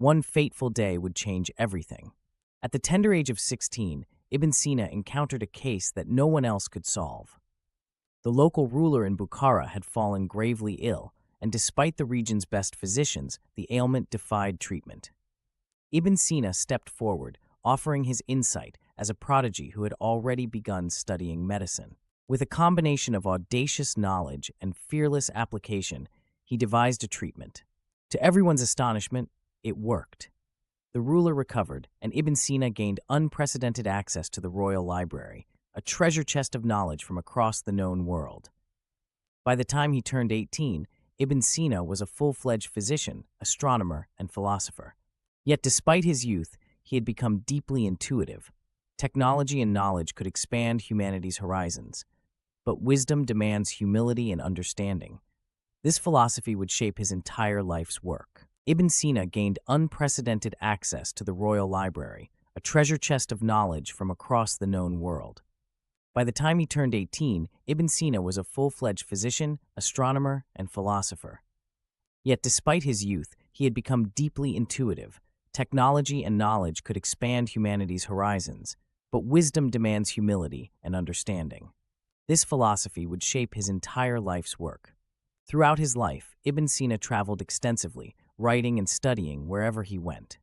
One fateful day would change everything. At the tender age of 16, Ibn Sina encountered a case that no one else could solve. The local ruler in Bukhara had fallen gravely ill, and despite the region's best physicians, the ailment defied treatment. Ibn Sina stepped forward, offering his insight as a prodigy who had already begun studying medicine. With a combination of audacious knowledge and fearless application, he devised a treatment. To everyone's astonishment, it worked. The ruler recovered, and Ibn Sina gained unprecedented access to the royal library, a treasure chest of knowledge from across the known world. By the time he turned 18, Ibn Sina was a full-fledged physician, astronomer, and philosopher. Yet despite his youth, he had become deeply intuitive. Technology and knowledge could expand humanity's horizons, but wisdom demands humility and understanding. This philosophy would shape his entire life's work. Ibn Sina gained unprecedented access to the royal library, a treasure chest of knowledge from across the known world. By the time he turned 18, Ibn Sina was a full-fledged physician, astronomer, and philosopher. Yet despite his youth, he had become deeply intuitive. Technology and knowledge could expand humanity's horizons, but wisdom demands humility and understanding. This philosophy would shape his entire life's work. Throughout his life, Ibn Sina traveled extensively, writing and studying wherever he went.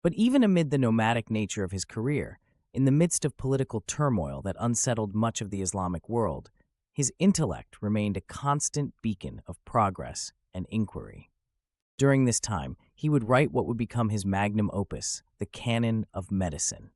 But even amid the nomadic nature of his career, in the midst of political turmoil that unsettled much of the Islamic world, his intellect remained a constant beacon of progress and inquiry. During this time, he would write what would become his magnum opus, the Canon of Medicine.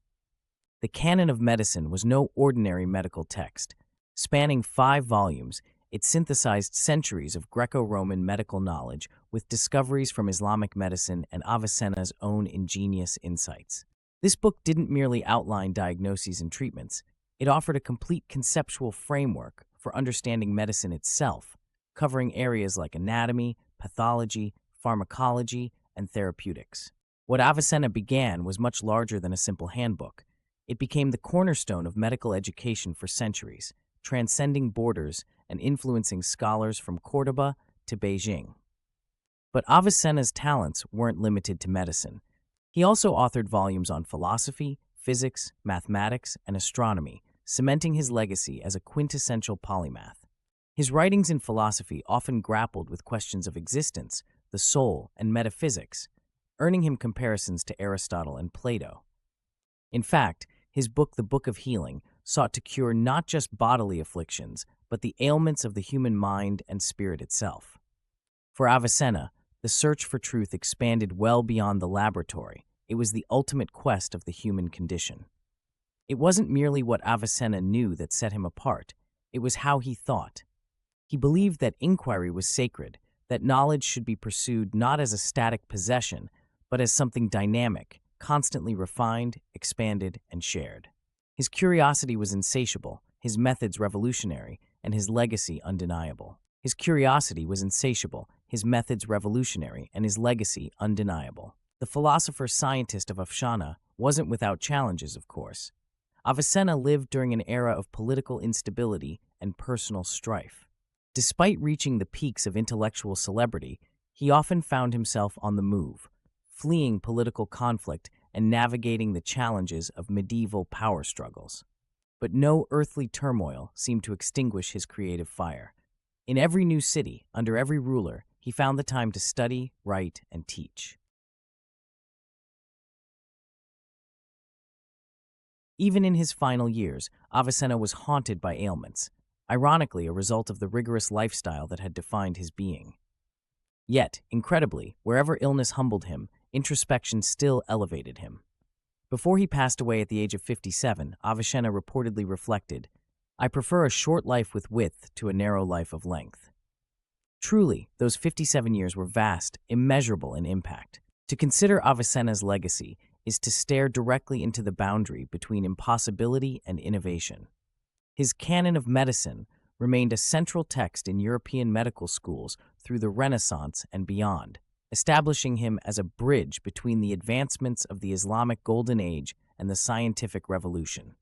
The Canon of Medicine was no ordinary medical text. Spanning 5 volumes, it synthesized centuries of Greco-Roman medical knowledge with discoveries from Islamic medicine and Avicenna's own ingenious insights. This book didn't merely outline diagnoses and treatments, it offered a complete conceptual framework for understanding medicine itself, covering areas like anatomy, pathology, pharmacology, and therapeutics. What Avicenna began was much larger than a simple handbook. It became the cornerstone of medical education for centuries, transcending borders and influencing scholars from Córdoba to Beijing. But Avicenna's talents weren't limited to medicine. He also authored volumes on philosophy, physics, mathematics, and astronomy, cementing his legacy as a quintessential polymath. His writings in philosophy often grappled with questions of existence, the soul, and metaphysics, earning him comparisons to Aristotle and Plato. In fact, his book, The Book of Healing, sought to cure not just bodily afflictions, but the ailments of the human mind and spirit itself. For Avicenna, the search for truth expanded well beyond the laboratory. It was the ultimate quest of the human condition. It wasn't merely what Avicenna knew that set him apart, it was how he thought. He believed that inquiry was sacred, that knowledge should be pursued not as a static possession, but as something dynamic, constantly refined, expanded, and shared. His curiosity was insatiable, his methods revolutionary, and his legacy undeniable. His curiosity was insatiable, his methods revolutionary, and his legacy undeniable. The philosopher-scientist of Afshana wasn't without challenges, of course. Avicenna lived during an era of political instability and personal strife. Despite reaching the peaks of intellectual celebrity, he often found himself on the move, fleeing political conflict and navigating the challenges of medieval power struggles. But no earthly turmoil seemed to extinguish his creative fire. In every new city, under every ruler, he found the time to study, write, and teach. Even in his final years, Avicenna was haunted by ailments, ironically a result of the rigorous lifestyle that had defined his being. Yet, incredibly, wherever illness humbled him, introspection still elevated him. Before he passed away at the age of 57, Avicenna reportedly reflected, "I prefer a short life with width to a narrow life of length." Truly, those 57 years were vast, immeasurable in impact. To consider Avicenna's legacy is to stare directly into the boundary between impossibility and innovation. His Canon of Medicine remained a central text in European medical schools through the Renaissance and beyond, establishing him as a bridge between the advancements of the Islamic Golden Age and the scientific revolution.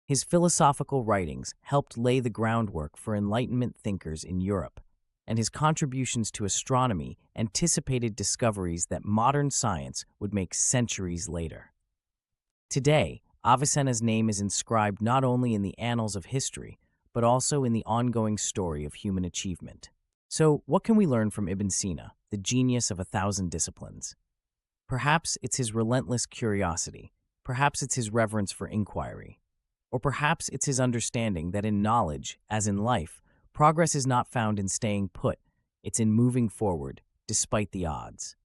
His philosophical writings helped lay the groundwork for Enlightenment thinkers in Europe, and his contributions to astronomy anticipated discoveries that modern science would make centuries later. Today, Avicenna's name is inscribed not only in the annals of history, but also in the ongoing story of human achievement. So, what can we learn from Ibn Sina, the genius of 1,000 disciplines? Perhaps it's his relentless curiosity, perhaps it's his reverence for inquiry, or perhaps it's his understanding that in knowledge, as in life, progress is not found in staying put, it's in moving forward, despite the odds.